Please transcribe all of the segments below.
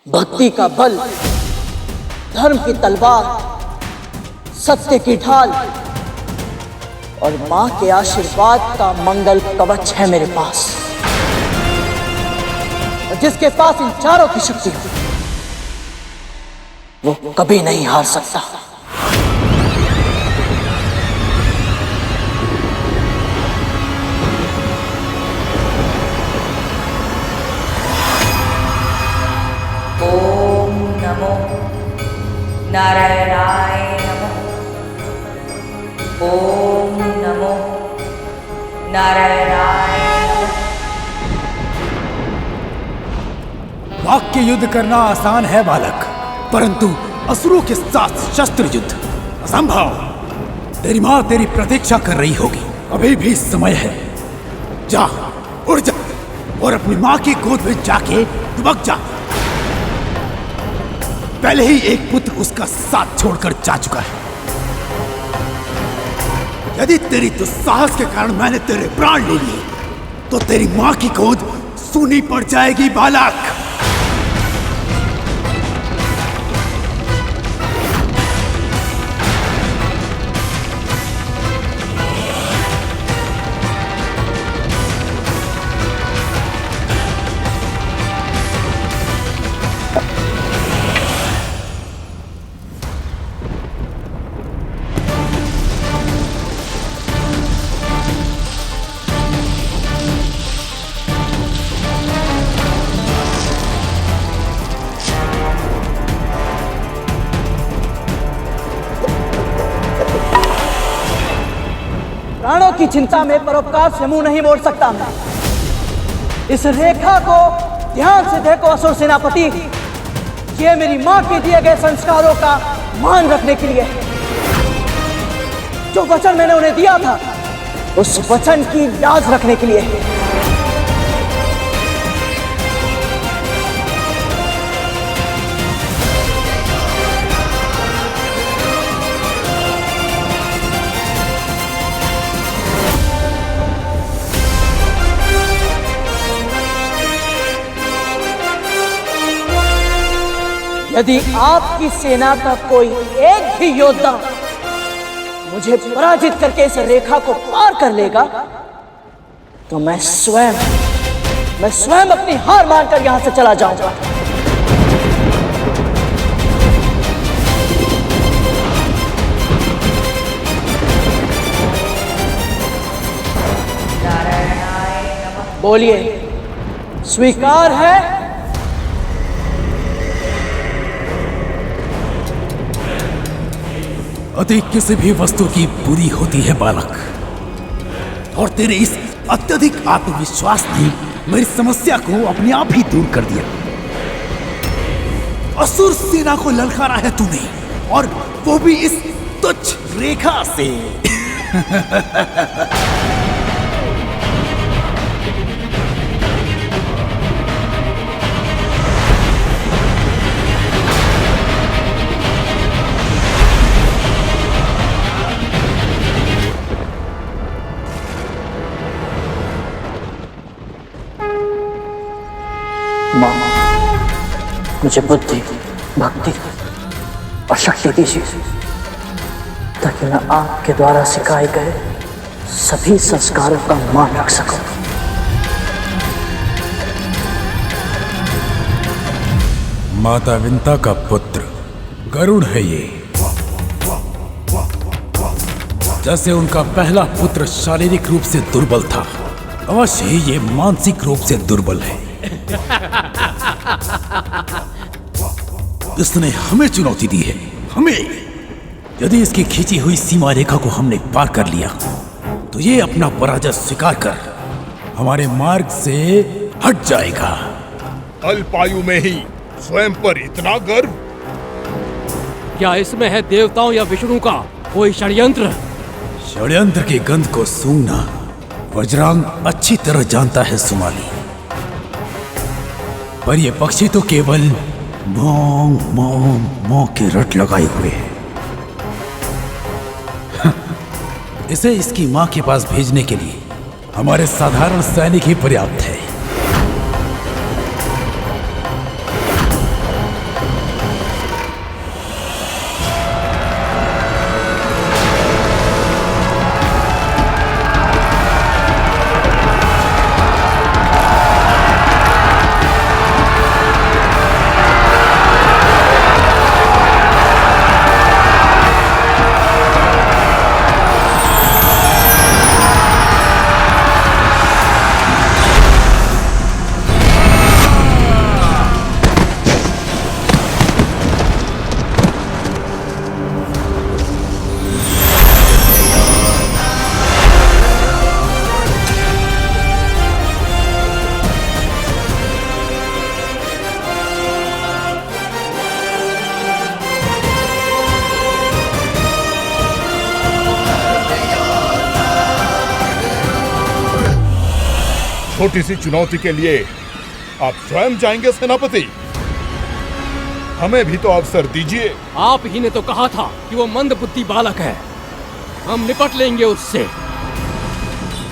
भक्ति का बल, धर्म की तलवार, सत्य की ढाल और मां के आशीर्वाद का मंगल कवच है मेरे पास। और जिसके पास इन चारों की शक्ति हो वो कभी नहीं हार सकता। ओम नमो नारायणाय नमः। ओम नमो नारायणाय नमः। वाक्य युद्ध करना आसान है बालक, परंतु असुरों के साथ शस्त्र युद्ध असंभव। तेरी माँ तेरी प्रतीक्षा कर रही होगी, अभी भी समय है। जा, उड़ जा और अपनी माँ की गोद में जाके दुबक जा। पहले ही एक पुत्र उसका साथ छोड़कर जा चुका है। यदि तेरी दुस्साहस के कारण मैंने तेरे प्राण ले लिए तो तेरी माँ की गोद सूनी पड़ जाएगी बालक। प्राणों की चिंता में परोपकार से मुंह नहीं मोड़ सकता मैं। इस रेखा को ध्यान से देखो असुर सेनापति, ये मेरी मां के दिए गए संस्कारों का मान रखने के लिए है। जो वचन मैंने उन्हें दिया था उस वचन की लाज रखने के लिए है। यदि आपकी सेना का कोई एक भी योद्धा मुझे पराजित करके इस रेखा को पार कर लेगा तो मैं स्वयं अपनी हार मानकर यहां से चला जाऊंगा। बोलिए, स्वीकार है? अति किसी भी वस्तु की बुरी होती है बालक, और तेरे इस अत्यधिक आत्मविश्वास ने मेरी समस्या को अपने आप ही दूर कर दिया। असुर सेना को ललकारा है तूने, और वो भी इस तुच्छ रेखा से। मां, मुझे बुद्धि, भक्ति और शक्ति दीजिए ताकि मैं आपके द्वारा सिखाए गए सभी संस्कारों का मान रख सकूं। माता विंता का पुत्र गरुड़ है ये। जैसे उनका पहला पुत्र शारीरिक रूप से दुर्बल था, अवश्य ही ये मानसिक रूप से दुर्बल है। इसने हमें चुनौती दी है, हमें। यदि इसकी खींची हुई सीमा रेखा को हमने पार कर लिया तो ये अपना पराजय स्वीकार कर हमारे मार्ग से हट जाएगा। अल्पायु में ही स्वयं पर इतना गर्व? क्या इसमें है देवताओं या विष्णु का कोई षड्यंत्र? षड्यंत्र की गंध को सूंघना वज्रांग अच्छी तरह जानता है सुमाली, पर ये पक्षी तो केवल मोंग मोंग मोंग के रट लगाए हुए है। इसे इसकी मां के पास भेजने के लिए हमारे साधारण सैनिक ही पर्याप्त है। छोटी सी चुनौती के लिए आप स्वयं जाएंगे सेनापति? हमें भी तो अवसर दीजिए। आप ही ने तो कहा था कि वो मंदबुद्धि बालक है, हम निपट लेंगे उससे।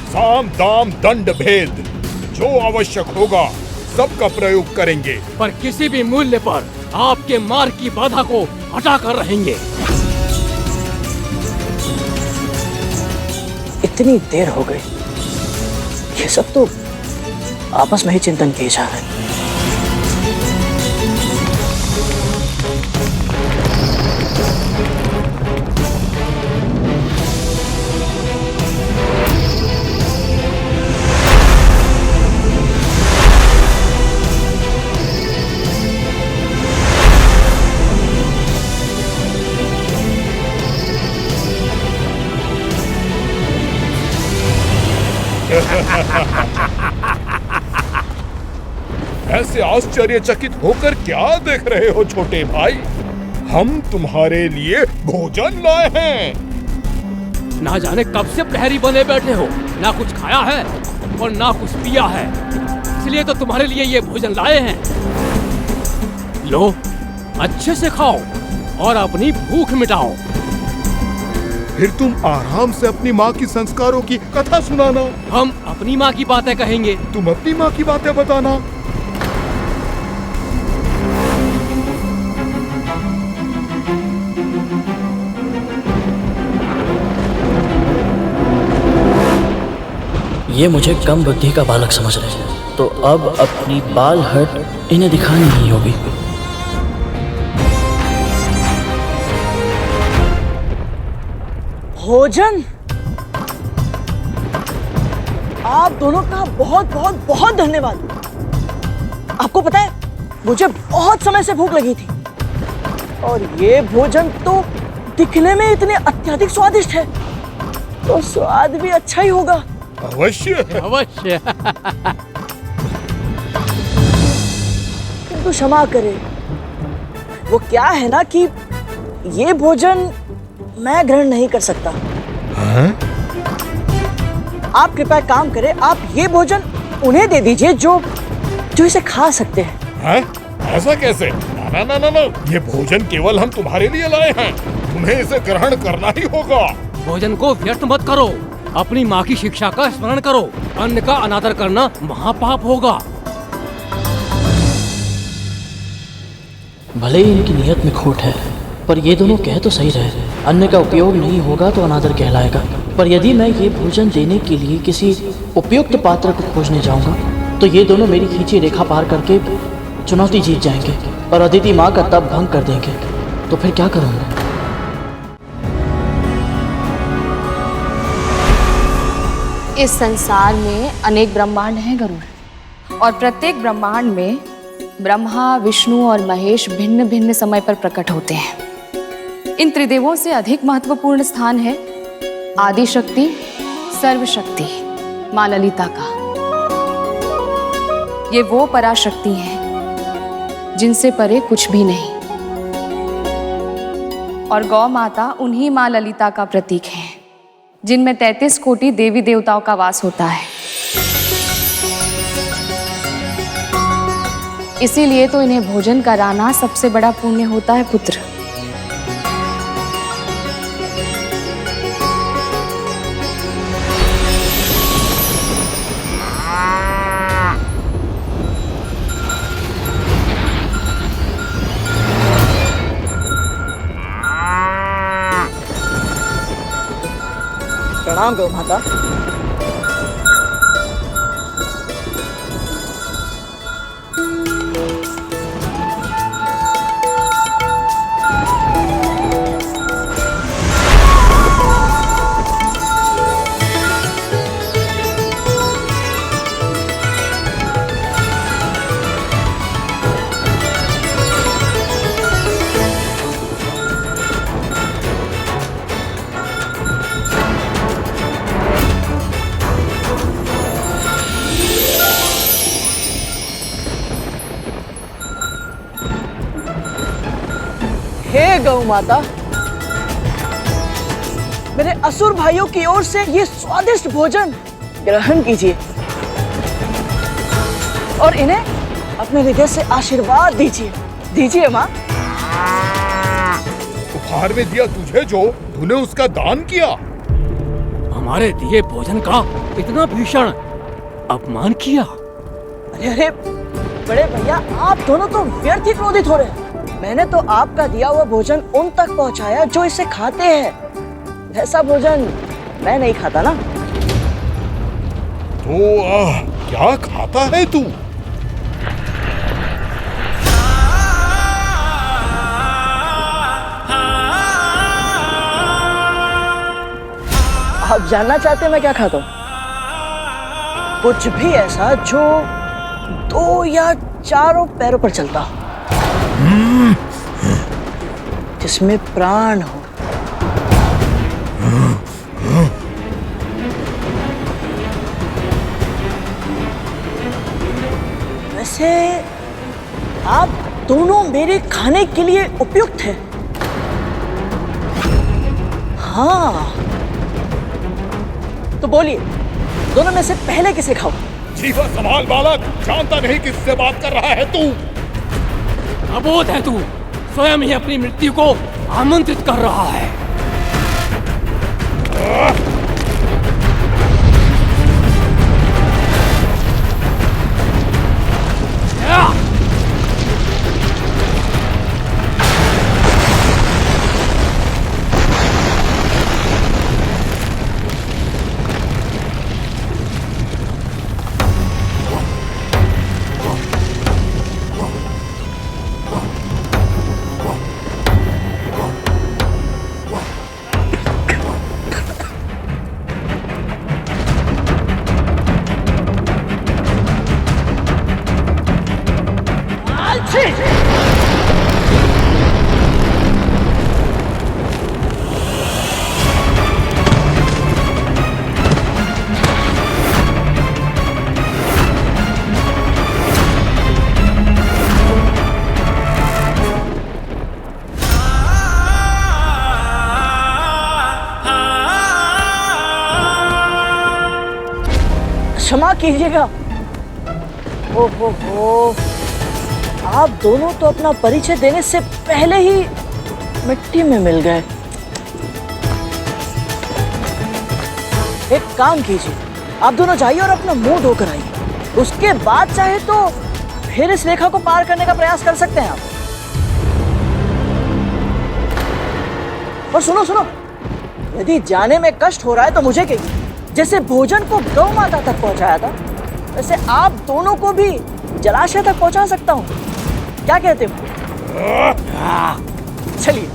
साम दाम दंड भेद जो आवश्यक होगा सबका प्रयोग करेंगे, पर किसी भी मूल्य पर आपके मार्ग की बाधा को हटा कर रहेंगे। इतनी देर हो गई, ये सब तो आपस में ही चिंतन किए जा रहे हैं। ऐसे आश्चर्यचकित होकर क्या देख रहे हो छोटे भाई? हम तुम्हारे लिए भोजन लाए हैं। ना जाने कब से प्रहरी बने बैठे हो, ना कुछ खाया है और ना कुछ पिया है, इसलिए तो तुम्हारे लिए ये भोजन लाए हैं। लो, अच्छे से खाओ और अपनी भूख मिटाओ। फिर तुम आराम से अपनी माँ की संस्कारों की कथा सुनाना। हम अपनी माँ की बातें कहेंगे, तुम अपनी माँ की बातें बताना। ये मुझे कम बुद्धि का बालक समझ रहे हैं, तो अब अपनी बाल हट इन्हें दिखानी ही होगी। भोजन? आप दोनों का बहुत बहुत बहुत धन्यवाद। आपको पता है, मुझे बहुत समय से भूख लगी थी और ये भोजन तो दिखने में इतने अत्यधिक स्वादिष्ट है, तो स्वाद भी अच्छा ही होगा। अवश्य अवश्य। किंतु क्षमा करें, वो क्या है ना कि ये भोजन मैं ग्रहण नहीं कर सकता। आप कृपया काम करें, आप ये भोजन उन्हें दे दीजिए जो इसे खा सकते हैं। ऐसा कैसे? ना ना ना ना, ये भोजन केवल हम तुम्हारे लिए लाए हैं, तुम्हें इसे ग्रहण करना ही होगा। भोजन को व्यर्थ मत करो, अपनी माँ की शिक्षा का स्मरण करो। अन्न का अनादर करना महापाप होगा। भले ही इनकी नियत में खोट है, पर ये दोनों कह तो सही रहे। अन्न का उपयोग नहीं होगा तो अनादर कहलाएगा। पर यदि मैं ये भोजन देने के लिए किसी उपयुक्त पात्र को खोजने जाऊंगा, तो ये दोनों मेरी खींची रेखा पार करके चुनौती जीत जाएंगे और अदिति माँ का तप भंग कर देंगे। तो फिर क्या करूँगा? इस संसार में अनेक ब्रह्मांड हैं गरुड़, और प्रत्येक ब्रह्मांड में ब्रह्मा, विष्णु और महेश भिन्न भिन्न समय पर प्रकट होते हैं। इन त्रिदेवों से अधिक महत्वपूर्ण स्थान है आदि शक्ति, सर्वशक्ति माँ ललिता का। ये वो पराशक्ति हैं जिनसे परे कुछ भी नहीं, और गौ माता उन्हीं माँ ललिता का प्रतीक है, जिनमें 33 कोटि देवी देवताओं का वास होता है। इसीलिए तो इन्हें भोजन कराना सबसे बड़ा पुण्य होता है पुत्र। प्रणाम गौ माता। हे गौ माता, मेरे असुर भाइयों की ओर से ये स्वादिष्ट भोजन ग्रहण कीजिए। और इन्हें अपने हृदय से आशीर्वाद दीजिए। दीजिए माँ। उपहार में दिया तुझे जो तूने उसका दान किया। हमारे दिए भोजन का इतना भीषण अपमान किया। अरे अरे बड़े भैया, आप दोनों तो व्यर्थ ही क्रोधित हो रहे हैं। मैंने तो आपका दिया हुआ भोजन उन तक पहुंचाया जो इसे खाते हैं। ऐसा भोजन मैं नहीं खाता ना। तो क्या खाता है तू? आप जानना चाहते हैं मैं क्या खाता हूँ? कुछ भी ऐसा जो 2 या 4 पैरों पर चलता हो, जिसमें प्राण हो। वैसे आप दोनों मेरे खाने के लिए उपयुक्त हैं। हाँ, तो बोलिए, दोनों में से पहले किसे खाओ? जीवा संभाल बालक, जानता नहीं किससे बात कर रहा है तू। अबोध है तू, स्वयं ही अपनी मृत्यु को आमंत्रित कर रहा है। क्षमा कीजिएगा। ओहो हो, आप दोनों तो अपना परिचय देने से पहले ही मिट्टी में मिल गए। एक काम कीजिए, आप दोनों जाइए और अपना मुंह धोकर आइए। उसके बाद चाहे तो फिर इस रेखा को पार करने का प्रयास कर सकते हैं आप। और सुनो सुनो, यदि जाने में कष्ट हो रहा है तो मुझे कहिए। जैसे भोजन को गौ माता तक पहुंचाया था, वैसे आप दोनों को भी जलाशय तक पहुंचा सकता हूं। क्या कहते हो? चलिए।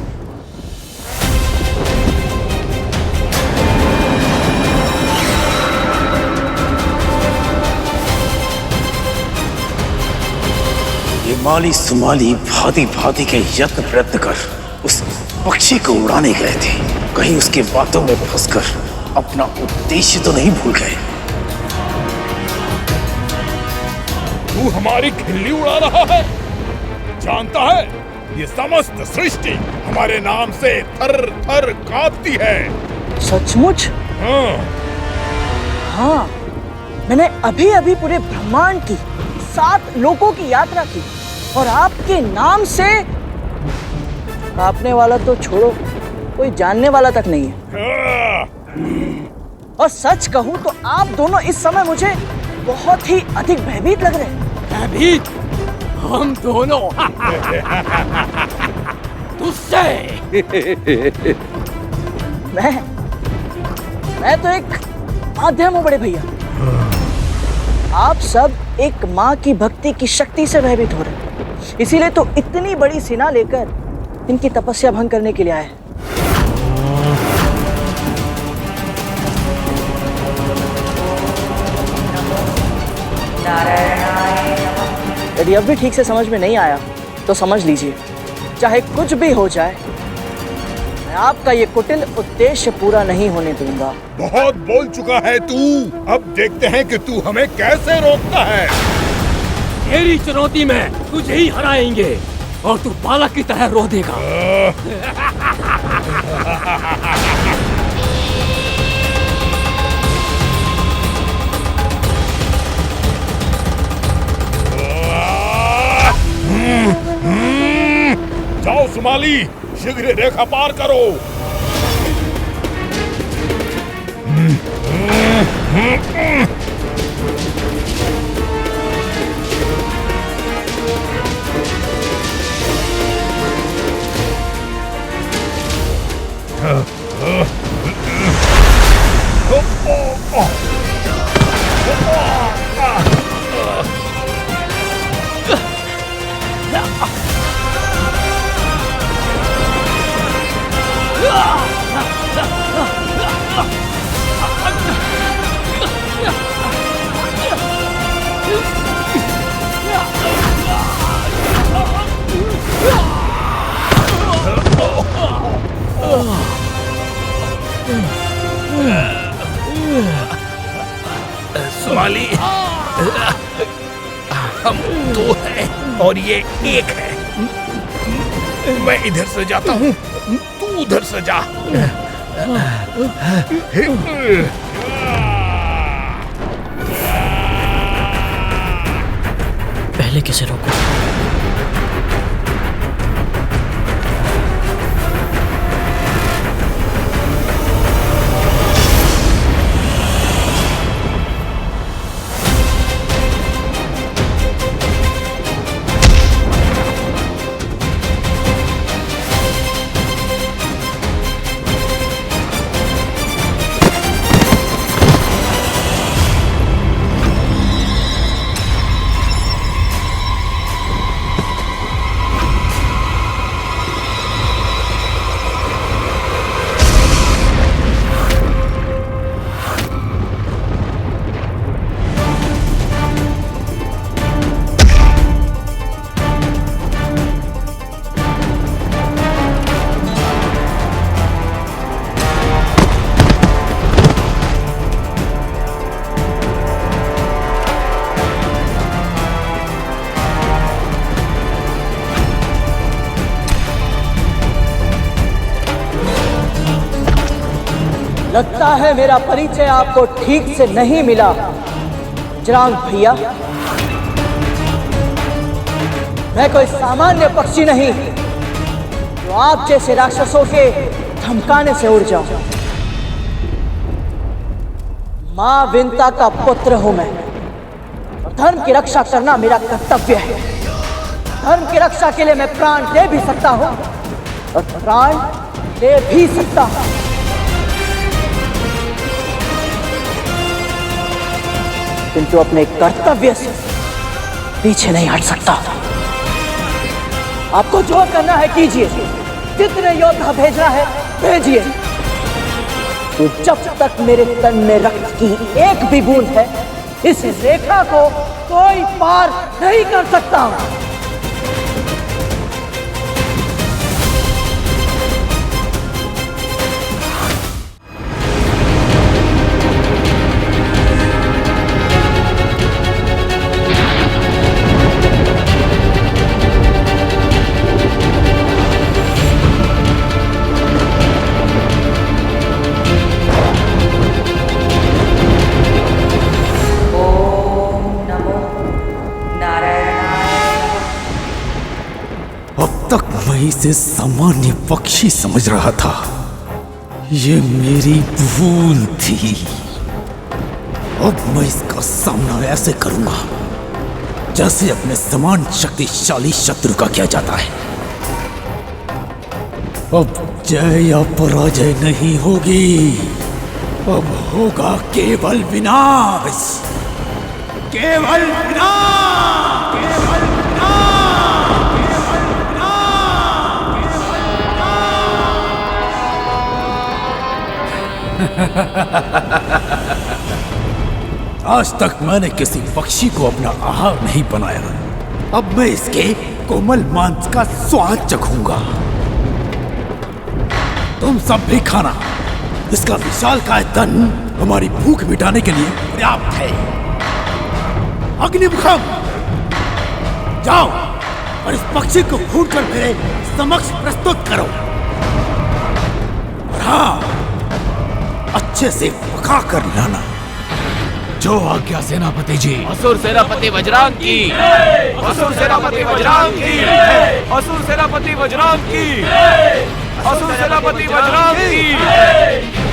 ये माली सुमाली भांति भांति के यत्न प्रयत्न कर उस पक्षी को उड़ाने गए थे। कहीं उसके बातों में फंसकर अपना उद्देश्य तो नहीं भूल गए। तू हमारी खिल्ली उड़ा रहा है। जानता है, ये समस्त सृष्टि हमारे नाम से थर थर कांपती है। सचमुच? हाँ। हाँ, मैंने अभी अभी पूरे ब्रह्मांड की 7 लोकों की यात्रा की और आपके नाम से कांपने वाला तो छोड़ो, कोई जानने वाला तक नहीं है। और सच कहूं तो आप दोनों इस समय मुझे बहुत ही अधिक भयभीत लग रहे हैं। भयभीत? हम दोनों? तुझसे? मैं तो एक माध्यम हूं बड़े भैया। आप सब एक माँ की भक्ति की शक्ति से भयभीत हो रहे हैं, इसीलिए तो इतनी बड़ी सेना लेकर इनकी तपस्या भंग करने के लिए आए हैं। यदि अब भी ठीक से समझ में नहीं आया तो समझ लीजिए, चाहे कुछ भी हो जाए, मैं आपका ये कुटिल उद्देश्य पूरा नहीं होने दूंगा। बहुत बोल चुका है तू। अब देखते हैं कि तू हमें कैसे रोकता है। तेरी चुनौती में तुझे ही हराएंगे और तू बालक की तरह रो देगा। जाओ सुमाली, शीघ्र रेखा पार करो। सुमाली, हम दो हैं और ये एक है। मैं इधर से जाता हूँ, तू उधर से जा। पहले किसे रोको? लगता है मेरा परिचय आपको ठीक से नहीं मिला जरांग भैया। मैं कोई सामान्य पक्षी नहीं जो आप जैसे राक्षसों के धमकाने से उड़ जाऊं। मां विंता का पुत्र हूं मैं और धर्म की रक्षा करना मेरा कर्तव्य है। धर्म की रक्षा के लिए मैं प्राण दे भी सकता हूं और प्राण ले भी सकता हूं। किंतु अपने कर्तव्य से पीछे नहीं हट सकता। आपको जो करना है कीजिए, जितने योद्धा भेजना है भेजिए। तो जब तक मेरे तन में रक्त की एक भी बूंद है, इस रेखा को कोई पार नहीं कर सकता। तक मैं इसे सामान्य पक्षी समझ रहा था। ये मेरी भूल थी। अब मैं इसका सामना ऐसे करूंगा जैसे अपने समान शक्तिशाली शत्रु का किया जाता है। अब जय या पराजय नहीं होगी, अब होगा केवल विनाश, केवल विनाश, केवल आज तक मैंने किसी पक्षी को अपना आहार नहीं बनाया। अब मैं इसके कोमल मांस का स्वाद चखूंगा। तुम सब भी खाना। इसका विशालकाय तन हमारी भूख मिटाने के लिए पर्याप्त है। अग्निमुखम, जाओ और इस पक्षी को भूनकर मेरे समक्ष प्रस्तुत करो। हाँ, अच्छे से पका कर लाना। जो आज्ञा सेनापति जी। असुर सेनापति वज्रांग की, असुर सेनापति वज्रांग की, असुर सेनापति वज्रांग की, असुर सेनापति वज्रांग की।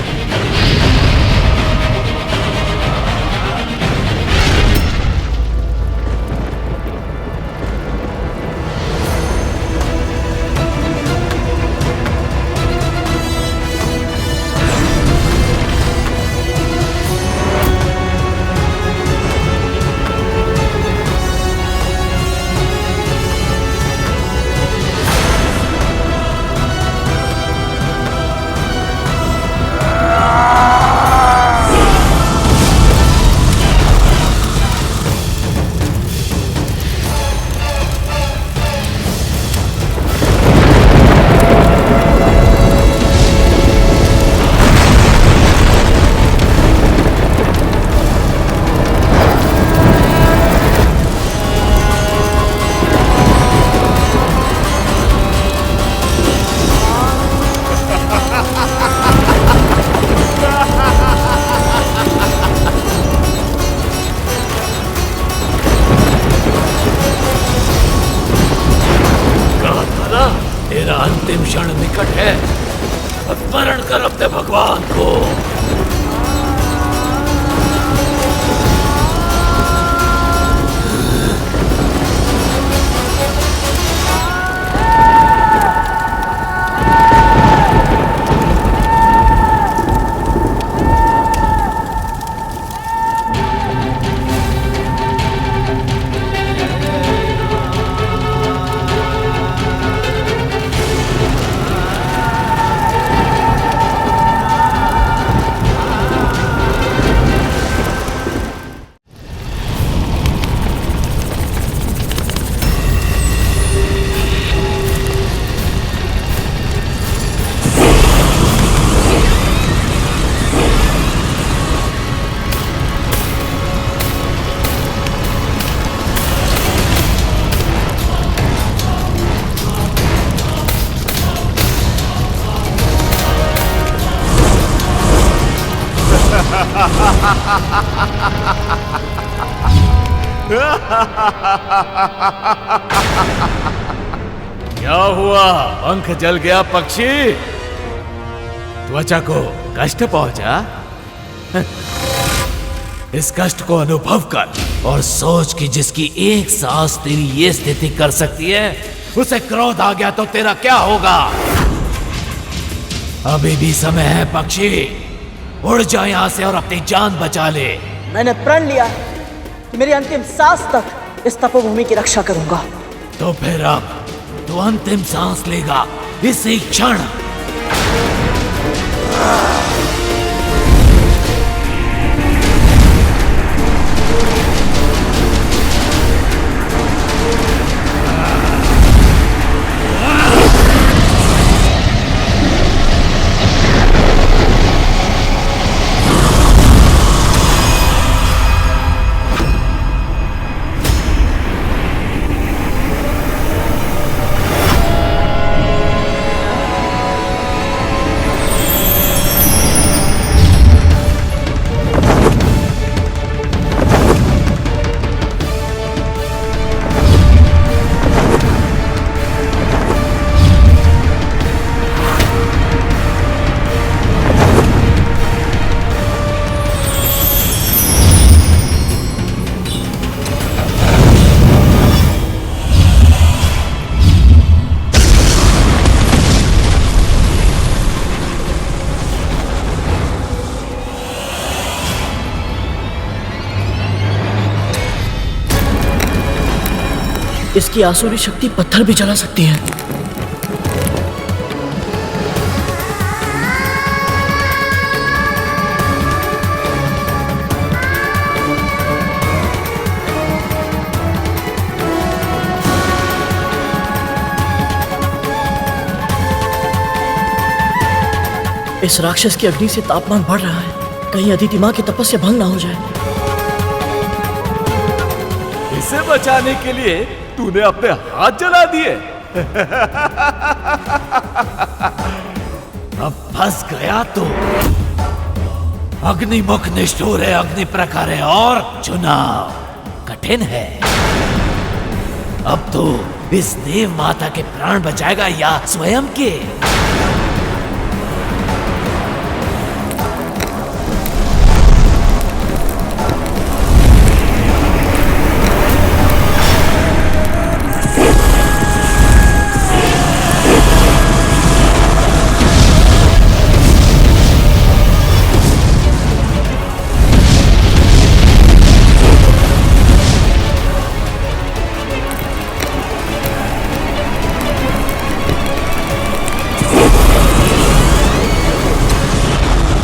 तेरा अंतिम क्षण निकट है, स्मरण कर अपने भगवान को। क्या हुआ? पंख जल गया पक्षी? त्वचा को कष्ट पहुंचा? इस कष्ट को अनुभव कर और सोच कि जिसकी एक सांस तेरी ये स्थिति कर सकती है, उसे क्रोध आ गया तो तेरा क्या होगा? अभी भी समय है पक्षी, उड़ जा यहां से और अपनी जान बचा ले। मैंने प्रण लिया है कि मेरी अंतिम सांस तक इस तपोभूमि की रक्षा करूंगा। तो फिर अब तू अंतिम सांस लेगा इसी क्षण। इसकी आसुरी शक्ति पत्थर भी जला सकती है। इस राक्षस की अग्नि से तापमान बढ़ रहा है, कहीं अदिति माँ की तपस्या भंग ना हो जाए। इसे बचाने के लिए तूने अपने हाथ जला दिए। अब फंस गया तो अग्निमुख निष्ठुर है, अग्नि प्रखर है और चुनाव कठिन है। अब तो इस देव माता के प्राण बचाएगा या स्वयं के?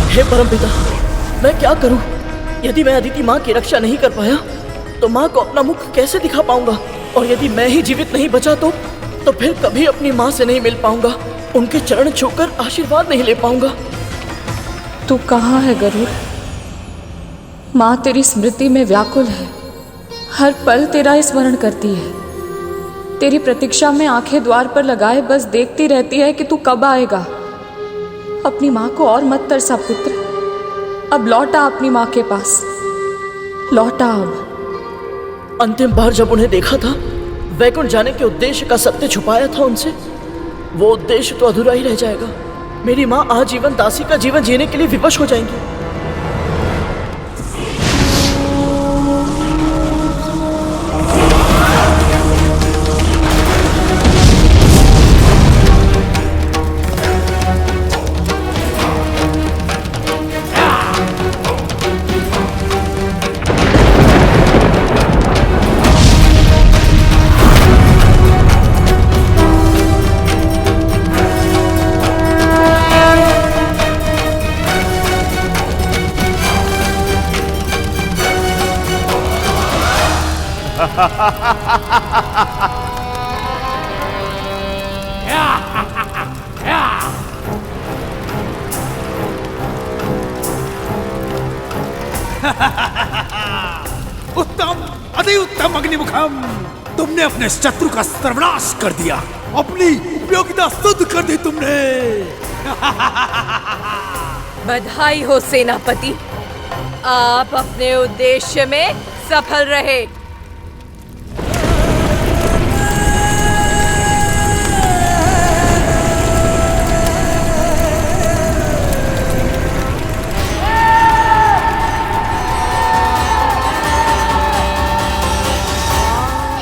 हे परमपिता, मैं क्या करूं? यदि मैं अदिति माँ की रक्षा नहीं कर पाया तो माँ को अपना मुख कैसे दिखा पाऊंगा? और यदि मैं ही जीवित नहीं बचा तो फिर कभी अपनी माँ से नहीं मिल पाऊंगा, उनके चरण छूकर आशीर्वाद नहीं ले पाऊंगा। तू कहाँ है गरुड़? माँ तेरी स्मृति में व्याकुल है, हर पल तेरा स्मरण करती है। तेरी प्रतीक्षा में आंखें द्वार पर लगाए बस देखती रहती है कि तू कब आएगा। अपनी माँ को और मत तरसा पुत्र, अब लौटा अपनी माँ के पास, लौटा अब। अंतिम बार जब उन्हें देखा था, वैकुंठ जाने के उद्देश्य का सत्य छुपाया था उनसे, वो उद्देश्य तो अधूरा ही रह जाएगा। मेरी माँ आजीवन दासी का जीवन जीने के लिए विवश हो जाएंगी। उत्तम, अति उत्तम अग्निमुखम, तुमने अपने शत्रु का सर्वनाश कर दिया, अपनी उपयोगिता सिद्ध कर दी तुमने। बधाई हो सेनापति, आप अपने उद्देश्य में सफल रहे।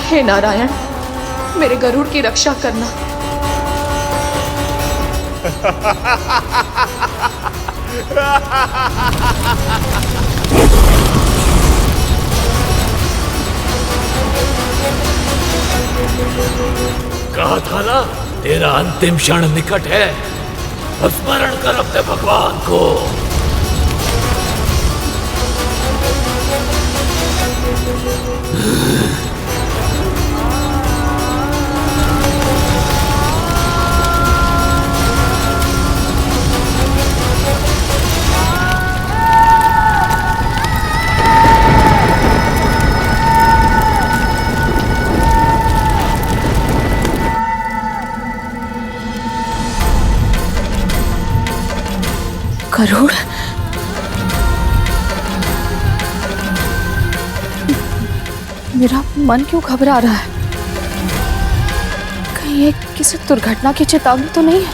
हे नारायण, मेरे गरुड़ की रक्षा करना। कहा था ना, तेरा अंतिम क्षण निकट है। स्मरण कर अपने भगवान को। गरुड़, मेरा मन क्यों घबरा रहा है? कहीं ये किसी दुर्घटना की चेतावनी तो नहीं है?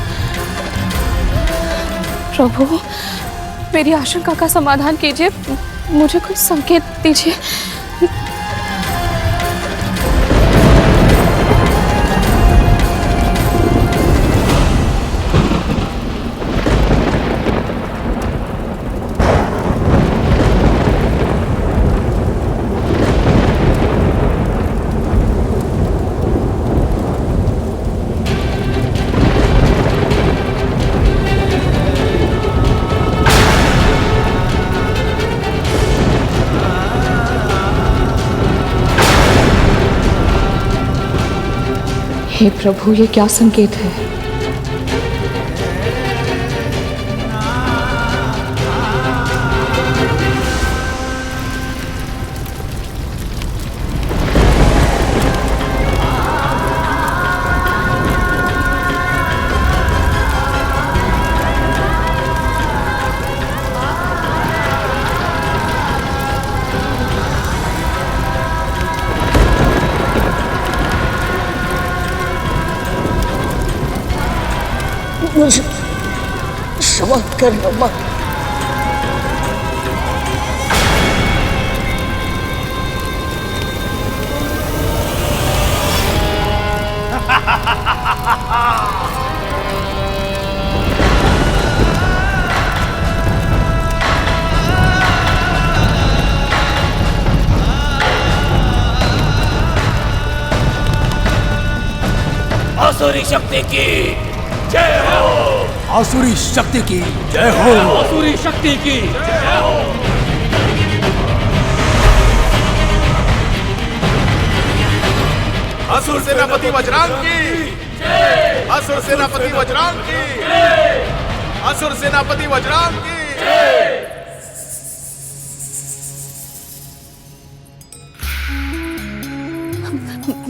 प्रभु, मेरी आशंका का समाधान कीजिए, मुझे कुछ संकेत दीजिए। हे प्रभु, ये क्या संकेत है? मुझे क्षमा करना माँ। आसुरी शक्ति की जय हो। आसुरी शक्ति की जय हो। आसुरी शक्ति की जय हो। असुर सेनापति वज्रांग की जय। असुर सेनापति वज्रांग की जय। असुर सेनापति वज्रांग की जय।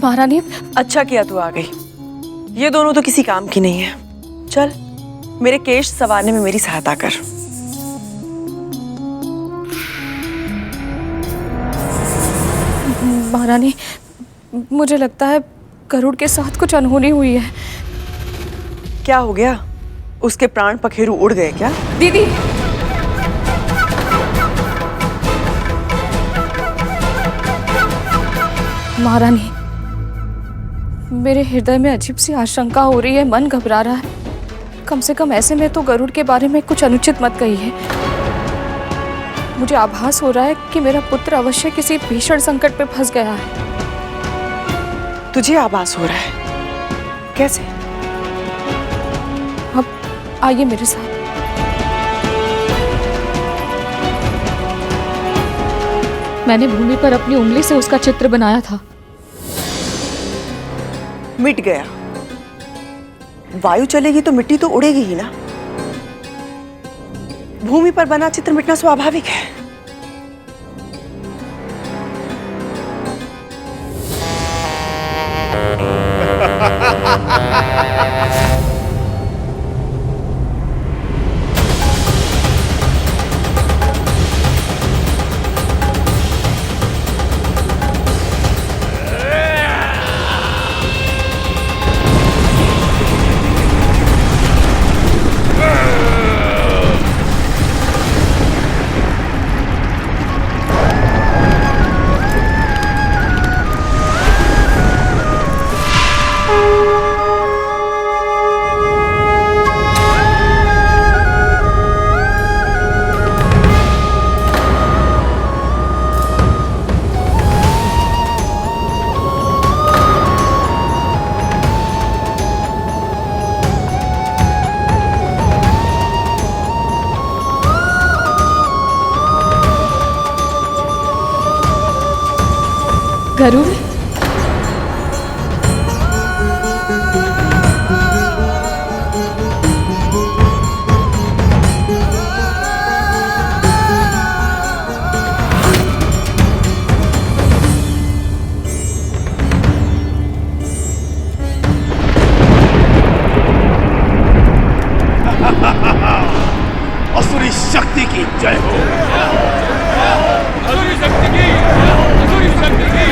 महारानी, अच्छा किया तू आ गई। ये दोनों तो किसी काम की नहीं है। चल मेरे केश संवारने में मेरी सहायता कर। महारानी, मुझे लगता है गरुड़ के साथ कुछ अनहोनी हुई है। क्या हो गया? उसके प्राण पखेरु उड़ गए क्या? दीदी, महारानी, मेरे हृदय में अजीब सी आशंका हो रही है, मन घबरा रहा है। कम से कम ऐसे में तो गरुड़ के बारे में कुछ अनुचित मत कहिए। मुझे आभास हो रहा है कि मेरा पुत्र अवश्य किसी भीषण संकट में फंस गया है। तुझे आभास हो रहा है? कैसे? अब आइए मेरे साथ। मैंने भूमि पर अपनी उंगली से उसका चित्र बनाया था। मिट गया। वायु चलेगी तो मिट्टी तो उड़ेगी ही ना। भूमि पर बना चित्र मिटना स्वाभाविक है। गरुड़, असुरी शक्ति की जय हो। आसुरी शक्ति की, आसुरी शक्ति की।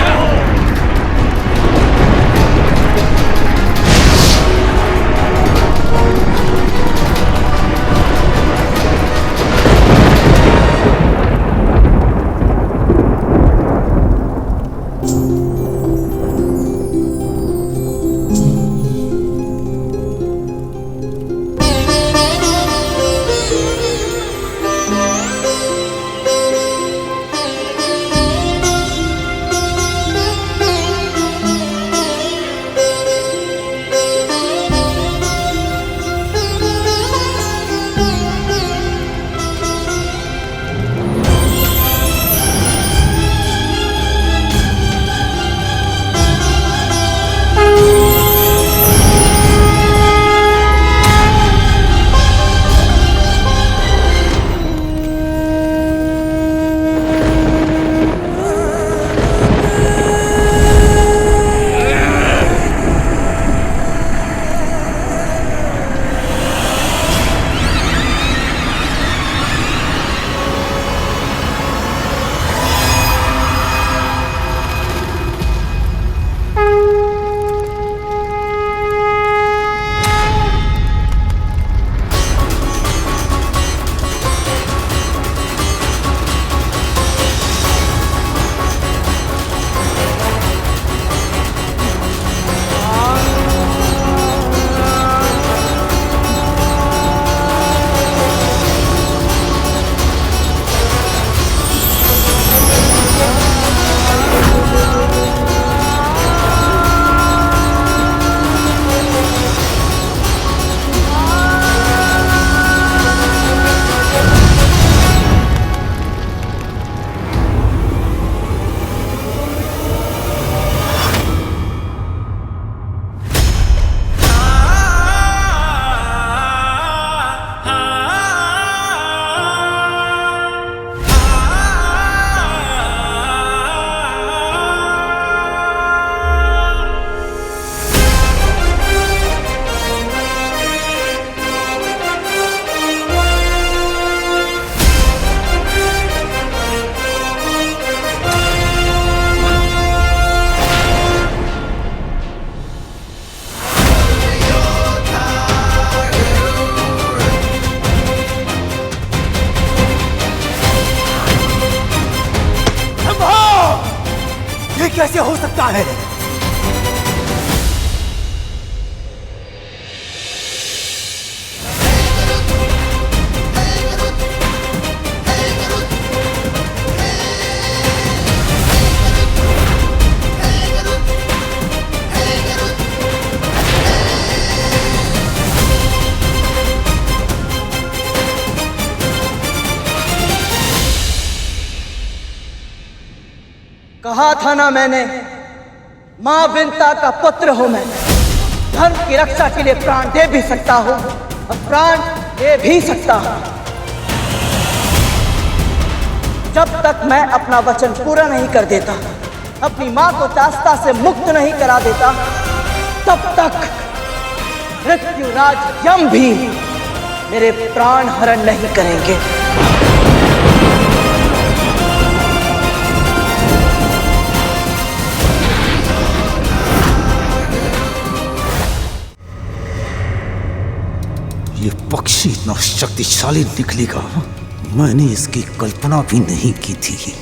कैसे हो सकता है? कहा था ना मैंने, मां विंता का पुत्र हूं मैं। धर्म की रक्षा के लिए प्राण दे भी सकता हूं और प्राण दे भी सकता हूं। जब तक मैं अपना वचन पूरा नहीं कर देता, अपनी मां को दास्ता से मुक्त नहीं करा देता, तब तक मृत्युराज यम भी मेरे प्राण हरण नहीं करेंगे। ये पक्षी इतना शक्तिशाली निकलेगा, मैंने इसकी कल्पना भी नहीं की थी।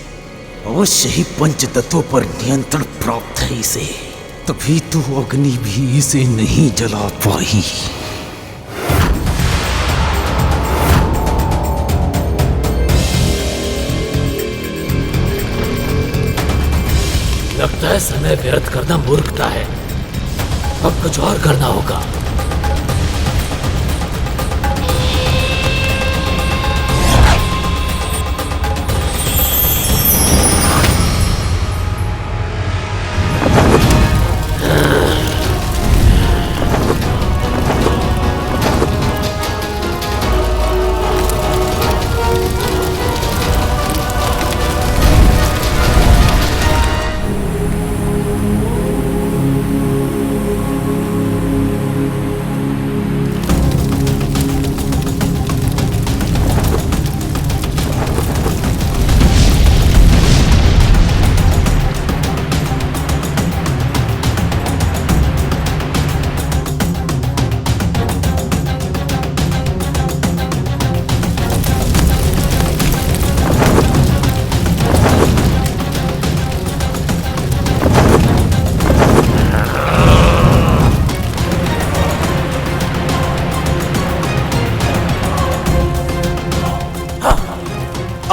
अवश्य ही पंच तत्वों पर नियंत्रण प्राप्त है इसे, तभी तो अग्नि भी इसे नहीं जला पाई। लगता है समय व्यर्थ करना मूर्खता है। अब कुछ और करना होगा।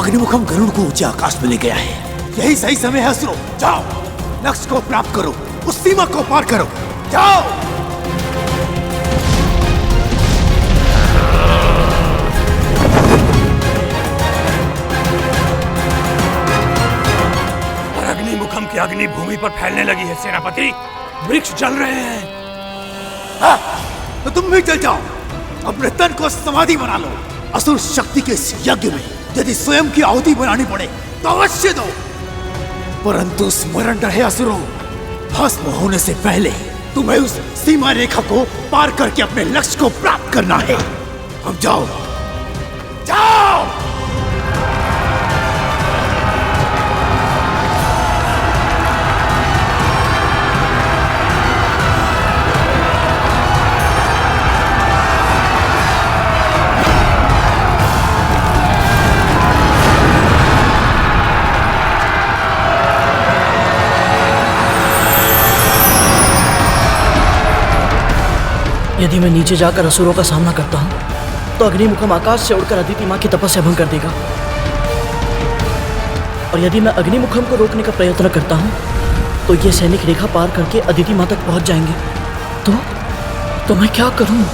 अग्निमुखम गरुड़ को ऊंचे आकाश में ले गया है। यही सही समय है असुरों, जाओ लक्ष्य को प्राप्त करो, उस सीमा को पार करो, जाओ। और अग्निमुखम की अग्नि भूमि पर फैलने लगी है सेनापति। वृक्ष जल रहे हैं। हाँ, तो तुम भी चल जाओ, अपने तन को समाधि बना लो। असुर शक्ति के इस यज्ञ में यदि स्वयं की आहुति बनानी पड़े तो अवश्य दो, परंतु स्मरण रहे असुरों, भस्म होने से पहले तुम्हें उस सीमा रेखा को पार करके अपने लक्ष्य को प्राप्त करना है। अब जाओ, जाओ। यदि मैं नीचे जाकर असुरों का सामना करता हूं तो अग्निमुखम आकाश से उड़कर अदिति मां की तपस्या भंग कर देगा, और यदि मैं अग्निमुखम को रोकने का प्रयत्न करता हूं तो ये सैनिक रेखा पार करके अदिति मां तक पहुंच जाएंगे। तो मैं क्या करूं?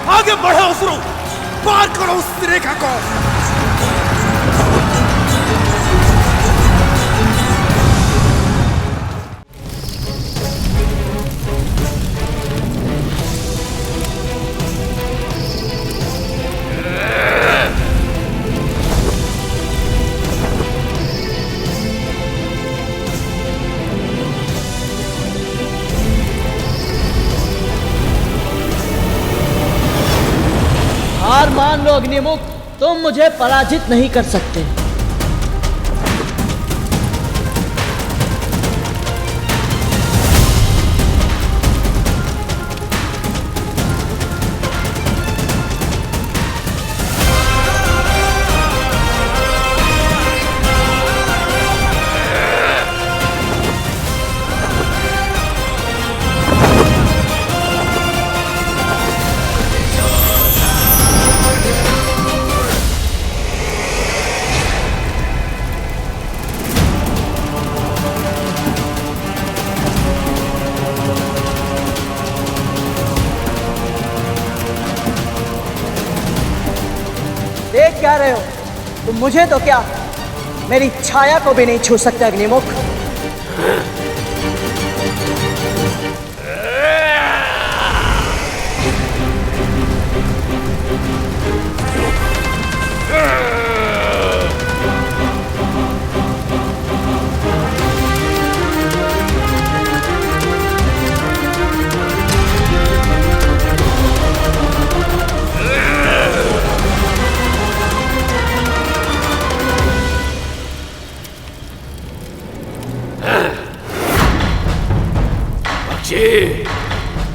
आगे बढ़ो असुरों, पार करो उस रेखा को। अग्निमुख, तुम मुझे पराजित नहीं कर सकते। देख क्या रहे हो तुम? मुझे तो क्या, मेरी छाया को भी नहीं छू सकते अग्निमुख।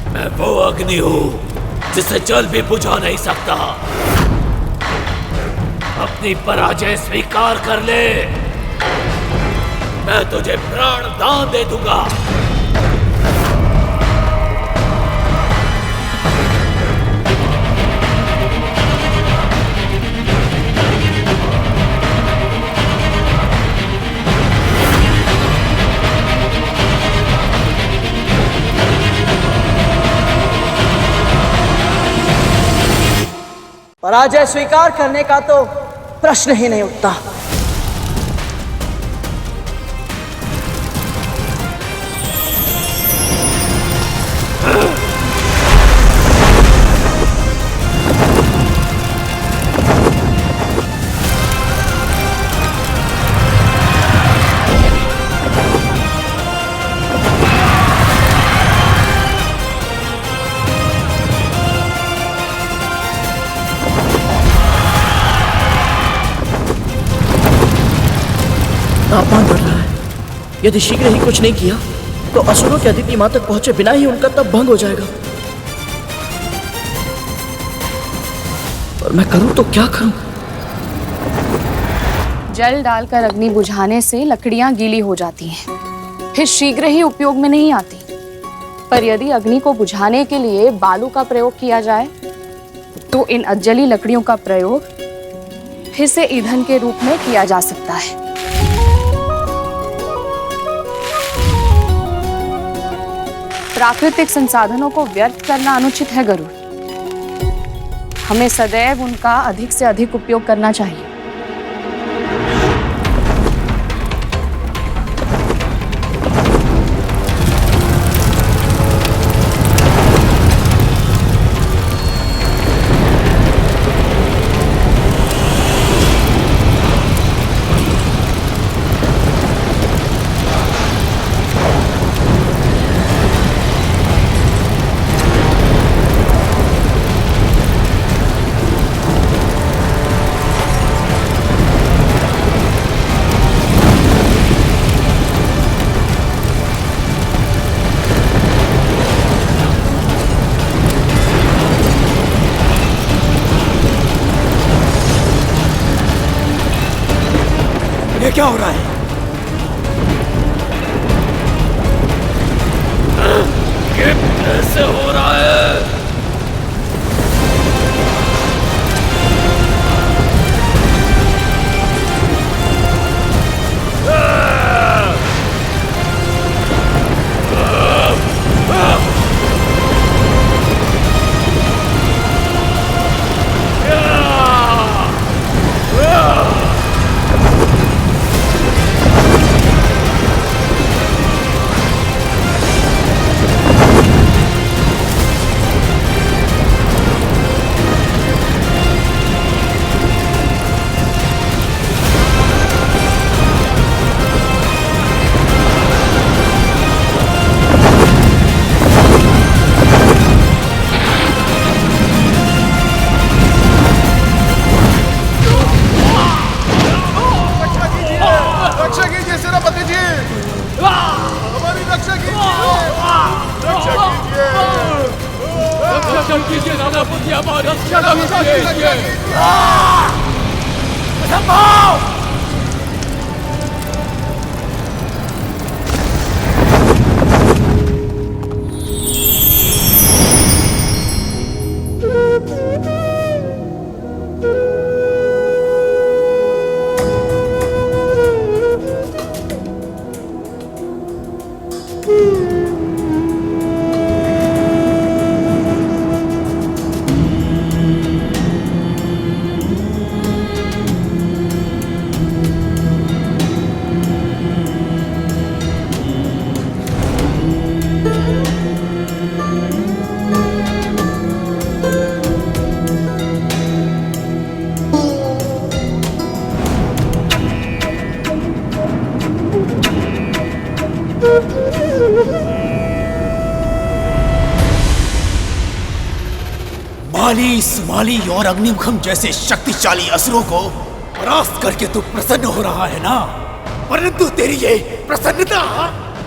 मैं वो अग्नि हूं जिसे जल भी बुझा नहीं सकता। अपनी पराजय स्वीकार कर ले, मैं तुझे प्राण दान दे दूंगा। पराजय स्वीकार करने का तो प्रश्न ही नहीं उठता। तापमान बढ़ रहा है। यदि शीघ्र ही कुछ नहीं किया तो असुरों के अदिति मां तक पहुंचे बिना ही उनका तप भंग हो जाएगा। और मैं करूं तो क्या करूं? जल डालकर अग्नि बुझाने से लकड़ियां गीली हो जाती हैं, फिर शीघ्र ही उपयोग में नहीं आती। पर यदि अग्नि को बुझाने के लिए बालू का प्रयोग किया जाए तो इन अजली लकड़ियों का प्रयोग फिर से ईंधन के रूप में किया जा सकता है। प्राकृतिक संसाधनों को व्यर्थ करना अनुचित है गरुड़। हमें सदैव उनका अधिक से अधिक उपयोग करना चाहिए। ये क्या हो रहा है? ये कैसे हो रहा है? सेनापति जी, हमारी रक्षा कीजिए, रक्षा कीजिए, सेनापति, हमारी रक्षा कीजिए। असंभव! माली, सुमाली और अग्निमुखम जैसे शक्तिशाली असुरों को परास्त करके तू प्रसन्न हो रहा है ना? परंतु तेरी ये प्रसन्नता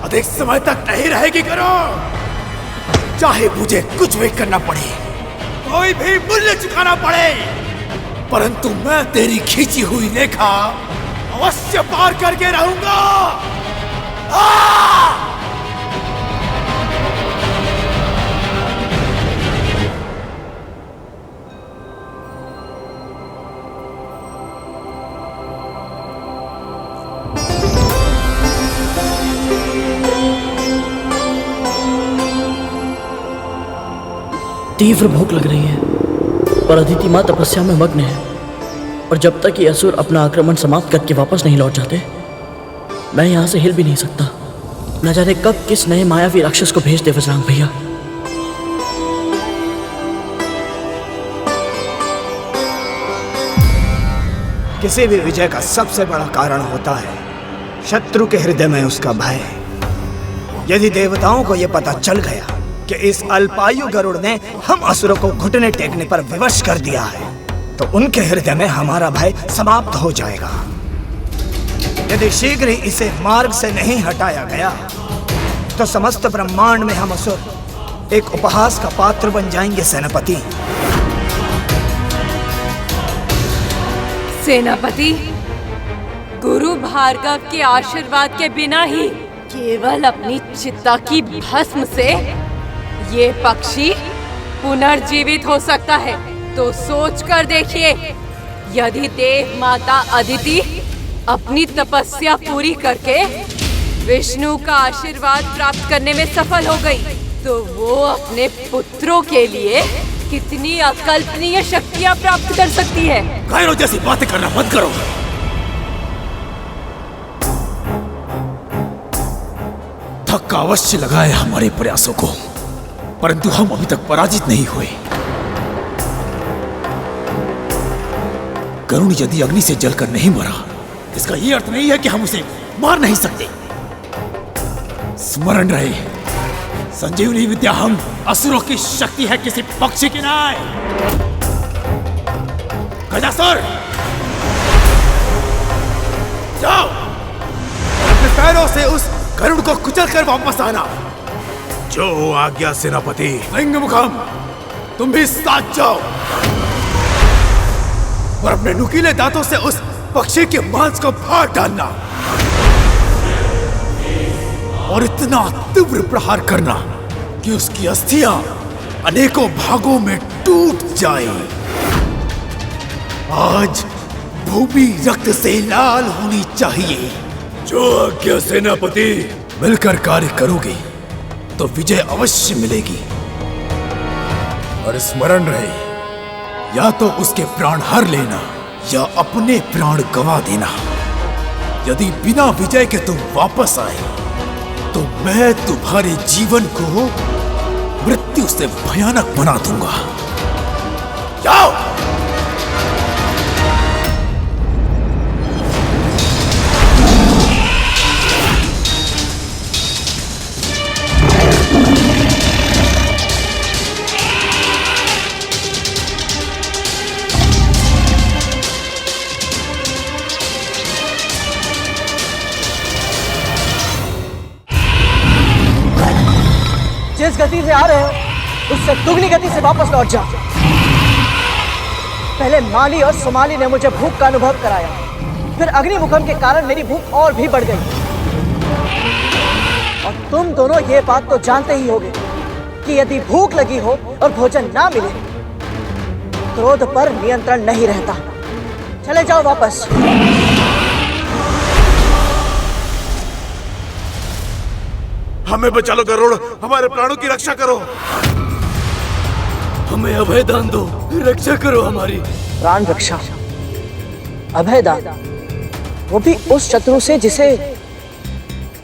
अधिक समय तक नहीं रहेगी करो। चाहे मुझे कुछ भी करना पड़े, कोई भी मूल्य चुकाना पड़े, परंतु मैं तेरी खींची हुई रेखा अवश्य पार करके रहूंगा। तीव्र भूख लग रही है और अदिति माँ तपस्या में मग्न है, और जब तक ये असुर अपना आक्रमण समाप्त करके वापस नहीं लौट जाते, मैं यहाँ से हिल भी नहीं सकता। न जाने कब किस नए मायावी राक्षस को भेज दे बजरंग भैया। किसी भी विजय का सबसे बड़ा कारण होता है शत्रु के हृदय में उसका भय। यदि देवताओं को यह पता चल गया कि इस अल्पायु गरुड़ ने हम असुरों को घुटने टेकने पर विवश कर दिया है, तो उनके हृदय में हमारा भय समाप्त हो जाएगा। यदि शीघ्र ही इसे मार्ग से नहीं हटाया गया, तो समस्त ब्रह्मांड में हम असुर एक उपहास का पात्र बन जाएंगे सेनापति। सेनापति, गुरु भार्गव के आशीर्वाद के बिना ही केवल अपनी चित्ता की भस्म से ये पक्षी पुनर्जीवित हो सकता है। तो सोच कर देखिए, यदि देव माता अदिति अपनी तपस्या पूरी करके विष्णु का आशीर्वाद प्राप्त करने में सफल हो गई, तो वो अपने पुत्रों के लिए कितनी अकल्पनीय शक्तियां प्राप्त कर सकती है। गायरों जैसी बातें करना बंद करो। धक्का अवश्य लगा है हमारे प्रयासों को, परंतु हम अभी तक पराजित नहीं हुए। गरुड़ यदि अग्नि से जलकर नहीं मरा, इसका यह अर्थ नहीं है कि हम उसे मार नहीं सकते। स्मरण रहे, संजीवनी विद्या हम असुरों की शक्ति है, किसी पक्षी की नहीं। गजासुर, जाओ अपने पैरों से उस गरुड़ को कुचल कर वापस आना। जो आज्ञा सेनापति। अग्निमुखम, तुम भी साथ जाओ और अपने नुकीले दांतों से उस पक्षी के मांस को फाड़ डालना और इतना तीव्र प्रहार करना कि उसकी अस्थियां अनेकों भागों में टूट जाए। आज भूमि रक्त से लाल होनी चाहिए। जो आज्ञा सेनापति। मिलकर कार्य करोगे तो विजय अवश्य मिलेगी। और स्मरण रहे, या तो उसके प्राण हर लेना या अपने प्राण गंवा देना। यदि बिना विजय के तुम वापस आए, तो मैं तुम्हारे जीवन को मृत्यु से भयानक बना दूंगा। जाओ। जिस गति से आ रहे हो उससे दुगनी गति से वापस लौट जा। पहले माली और सोमाली ने मुझे भूख का अनुभव कराया, फिर अग्निमुखम के कारण मेरी भूख और भी बढ़ गई। और तुम दोनों ये बात तो जानते ही होगे कि यदि भूख लगी हो और भोजन ना मिले, क्रोध पर नियंत्रण नहीं रहता। चले जाओ वापस। हमें बचा लो गरुड़, हमारे प्राणों की रक्षा करो। हमें अभय दान दो, रक्षा करो हमारी। प्राण रक्षा, अभय दान, वो भी उस शत्रु से जिसे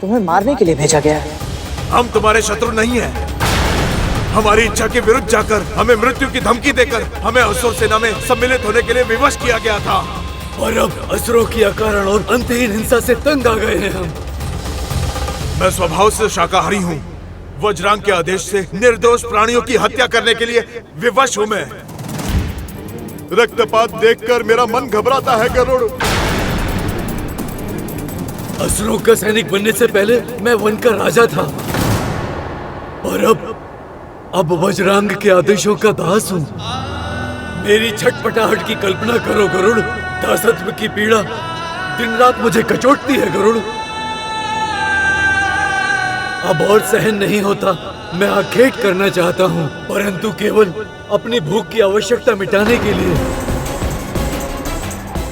तुम्हें मारने के लिए भेजा गया है। हम तुम्हारे शत्रु नहीं हैं। हमारी इच्छा के विरुद्ध जाकर हमें मृत्यु की धमकी देकर हमें असुर सेना में सम्मिलित होने के लिए विवश किया गया था, और अब असुरों की अकारण और अंतहीन हिंसा से तंग आ गए हैं हम। मैं स्वभाव से शाकाहारी हूँ। वज्रांग के आदेश से निर्दोष प्राणियों की हत्या करने के लिए विवश हूँ मैं। रक्तपात देखकर मेरा मन घबराता है गरुड़। असुरों का सैनिक बनने से पहले मैं वन का राजा था, और अब वज्रांग के आदेशों का दास हूँ। मेरी छटपटाहट की कल्पना करो गरुड़। दासत्व की पीड़ा दिन रात मुझे कचोटती है गरुड़। अब और सहन नहीं होता। मैं आखेट करना चाहता हूँ, परंतु केवल अपनी भूख की आवश्यकता मिटाने के लिए,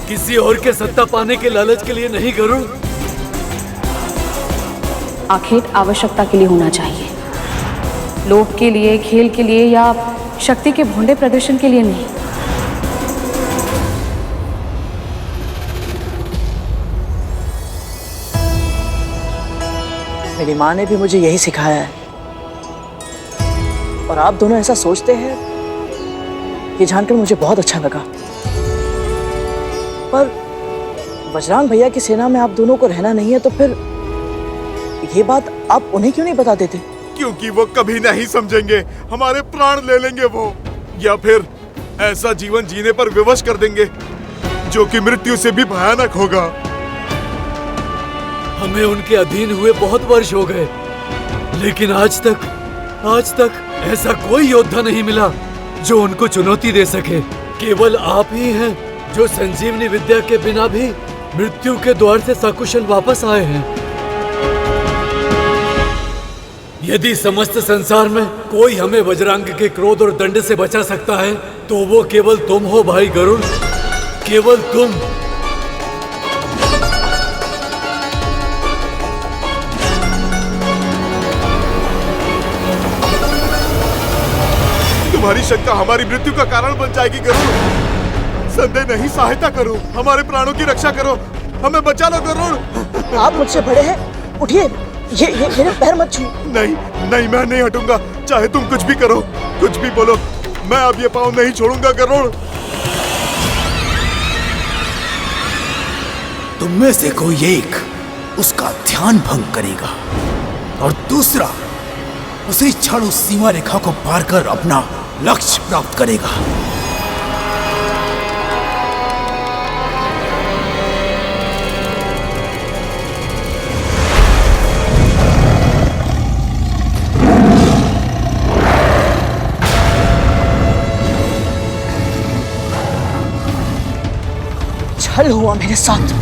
किसी और के सत्ता पाने के लालच के लिए नहीं गरुड़। आखेट आवश्यकता के लिए होना चाहिए, लोभ के लिए, खेल के लिए या शक्ति के भोंडे प्रदर्शन के लिए नहीं। मेरी माँ ने भी मुझे यही सिखाया है, और आप दोनों ऐसा सोचते हैं ये जानकर मुझे बहुत अच्छा लगा। पर वज्रांग भैया की सेना में आप दोनों को रहना नहीं है, तो फिर ये बात आप उन्हें क्यों नहीं बता देते? क्योंकि वो कभी नहीं समझेंगे। हमारे प्राण ले लेंगे वो, या फिर ऐसा जीवन जीने पर विवश कर देंगे जो कि मृत्यु से भी भयानक होगा। हमें उनके अधीन हुए बहुत वर्ष हो गए, लेकिन आज तक ऐसा कोई योद्धा नहीं मिला जो उनको चुनौती दे सके। केवल आप ही हैं जो संजीवनी विद्या के बिना भी मृत्यु के द्वार से सकुशल वापस आए हैं। यदि समस्त संसार में कोई हमें वज्रांग के क्रोध और दंड से बचा सकता है, तो वो केवल तुम हो भाई गरुड़, केवल तुम। तुम्हारी शंका हमारी मृत्यु का कारण बन जाएगी गरुड़। संदेह नहीं, सहायता करो, हमारे प्राणों की रक्षा करो, हमें बचा लो गरुड़। आप मुझसे बड़े हैं, उठिए, ये मेरे पैर मत छू। नहीं, मैं नहीं हटूंगा, चाहे तुम कुछ भी करो, कुछ भी बोलो, मैं अब ये पाँव नहीं छोड़ूंगा गरुड़। तुम में से कोई एक उसका ध्यान भंग करेगा, और दूसरा उसी क्षण उस सीमा रेखा को पार कर अपना लक्ष्य प्राप्त करेगा। छल हुआ मेरे साथ।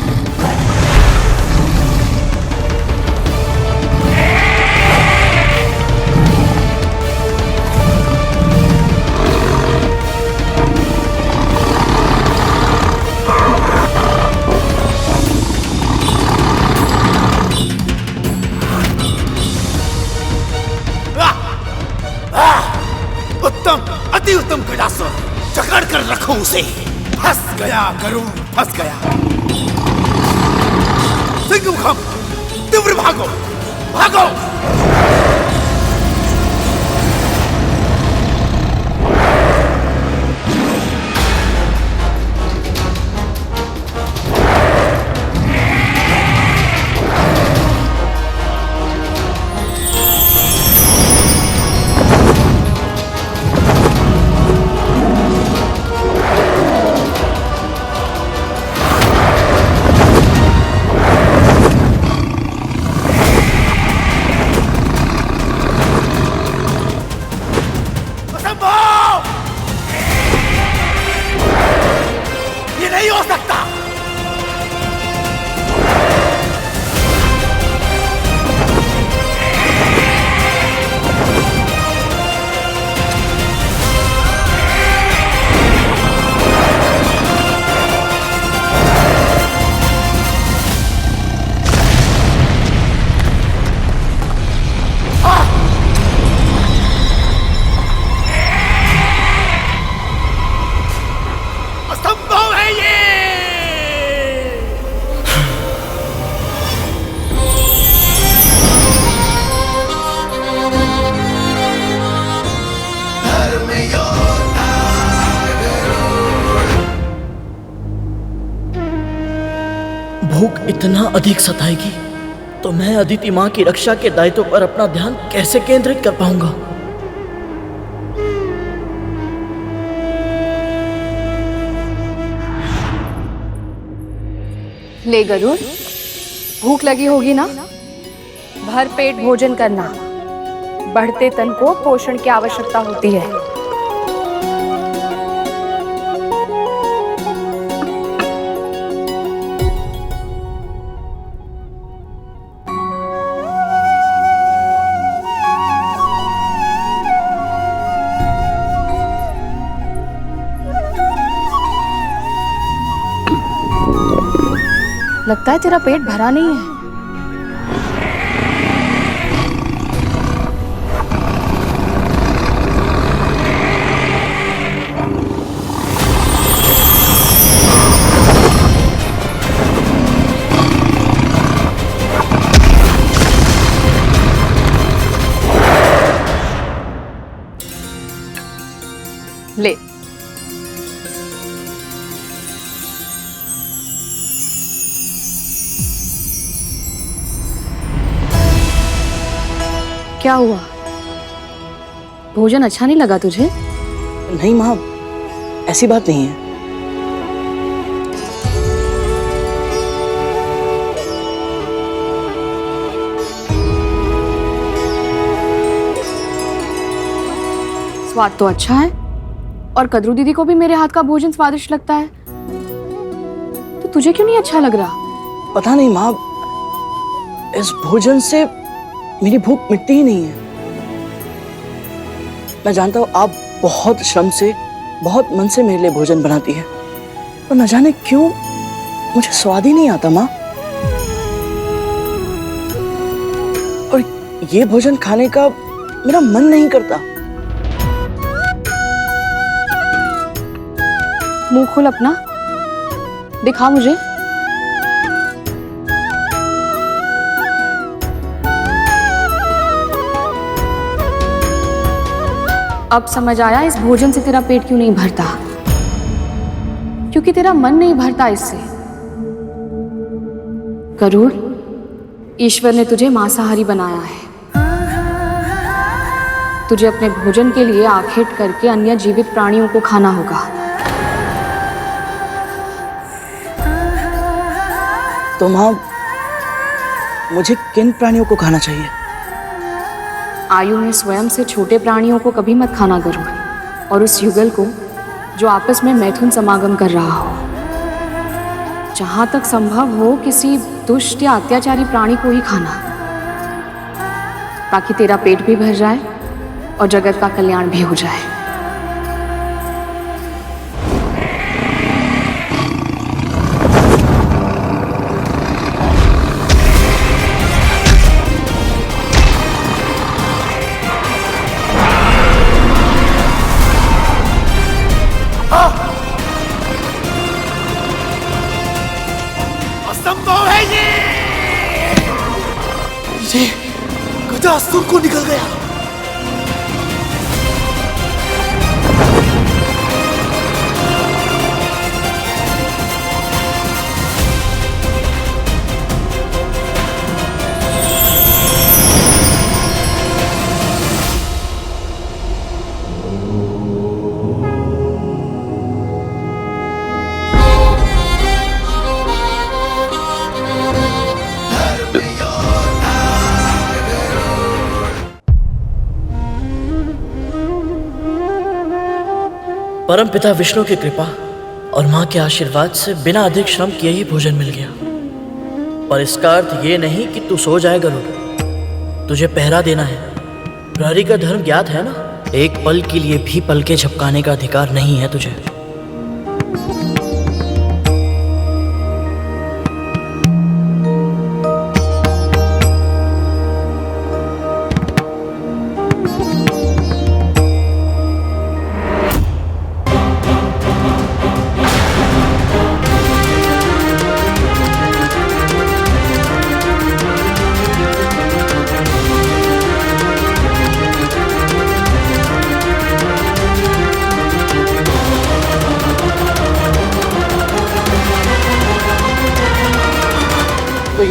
उत्तम, अति उत्तम गजासुर, जकड़ कर रखो उसे। फंस गया गरुड़, फंस गया। सिंहमुखम, तीव्र भागो, भागो। भूख इतना अधिक सताएगी तो मैं अदिति माँ की रक्षा के दायित्व पर अपना ध्यान कैसे केंद्रित कर पाऊंगा? ले गरुड़, भूख लगी होगी ना? भर पेट भोजन करना। बढ़ते तन को पोषण की आवश्यकता होती है। लगता है तेरा पेट भरा नहीं है। ले, क्या हुआ? भोजन अच्छा नहीं लगा तुझे? नहीं माँ, ऐसी बात नहीं है। स्वाद तो अच्छा है और कद्रू दीदी को भी मेरे हाथ का भोजन स्वादिष्ट लगता है, तो तुझे क्यों नहीं अच्छा लग रहा? पता नहीं माँ, इस भोजन से मेरी भूख मिटती ही नहीं है। मैं जानता हूँ आप बहुत श्रम से, बहुत मन से मेरे लिए भोजन बनाती है, पर न जाने क्यों मुझे स्वाद ही नहीं आता माँ। और ये भोजन खाने का मेरा मन नहीं करता। मुंह खोल अपना, दिखा मुझे। अब समझ आया इस भोजन से तेरा पेट क्यों नहीं भरता, क्योंकि तेरा मन नहीं भरता इससे। गरुड़, ईश्वर ने तुझे मांसाहारी बनाया है। तुझे अपने भोजन के लिए आखेट करके अन्य जीवित प्राणियों को खाना होगा। तो माँ, मुझे किन प्राणियों को खाना चाहिए? आयु में स्वयं से छोटे प्राणियों को कभी मत खाना गरुड़, और उस युगल को जो आपस में मैथुन समागम कर रहा हो। जहां तक संभव हो किसी दुष्ट या अत्याचारी प्राणी को ही खाना, ताकि तेरा पेट भी भर जाए और जगत का कल्याण भी हो जाए। असंभव है ये गजासुर को निकल गया। परम पिता विष्णु की कृपा और माँ के आशीर्वाद से बिना अधिक श्रम किए ही भोजन मिल गया। पर इसका अर्थ ये नहीं कि तू सो जाए गरुड़। तुझे पहरा देना है। प्रहरी का धर्म ज्ञात है ना? एक पल के लिए भी पलके झपकाने का अधिकार नहीं है तुझे।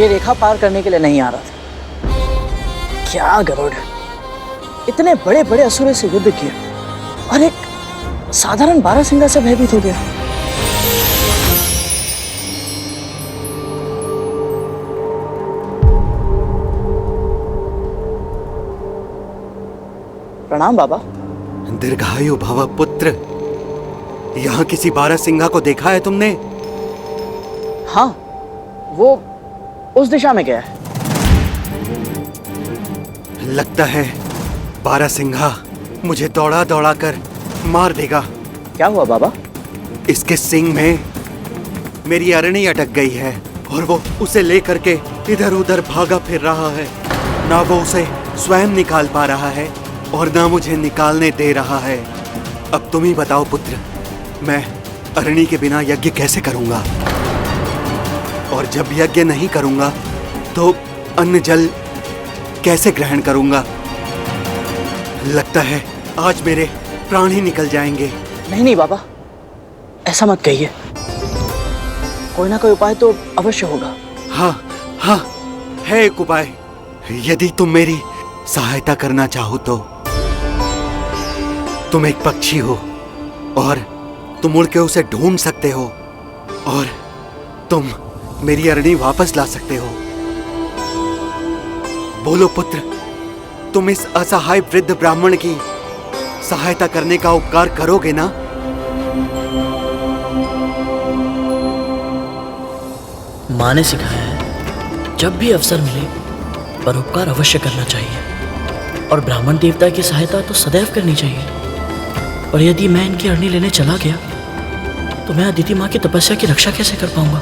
ये रेखा पार करने के लिए नहीं आ रहा था। क्या गरुड़, इतने बड़े बड़े असुरों से युद्ध किया और एक साधारण बारहसिंगा से भयभीत हो गया। प्रणाम बाबा। दीर्घायु भव पुत्र। यहाँ किसी बारहसिंगा को देखा है तुमने? हाँ, वो उस दिशा में गया है। लगता है बारहसिंगा मुझे दौड़ा दौड़ा कर मार देगा। क्या हुआ बाबा? इसके सिंग में मेरी अरणी अटक गई है और वो उसे लेकर के इधर उधर भागा फिर रहा है। ना वो उसे स्वयं निकाल पा रहा है और ना मुझे निकालने दे रहा है। अब तुम ही बताओ पुत्र, मैं अरणी के बिना यज्ञ कैसे करूंगा? और जब यज्ञ नहीं करूंगा तो अन्न जल कैसे ग्रहण करूंगा? लगता है आज मेरे प्राण ही निकल जाएंगे। नहीं नहीं बाबा, ऐसा मत कहिए। कोई ना कोई उपाय तो अवश्य होगा। हाँ हाँ, है एक उपाय। यदि तुम मेरी सहायता करना चाहो तो। तुम एक पक्षी हो और तुम उड़ के उसे ढूंढ सकते हो और तुम मेरी अरणी वापस ला सकते हो। बोलो पुत्र, तुम इस असहाय वृद्ध ब्राह्मण की सहायता करने का उपकार करोगे ना? माँ ने सिखाया है, जब भी अवसर मिले परोपकार अवश्य करना चाहिए और ब्राह्मण देवता की सहायता तो सदैव करनी चाहिए। और यदि मैं इनकी अरणी लेने चला गया तो मैं अदिति माँ की तपस्या की रक्षा कैसे कर पाऊंगा?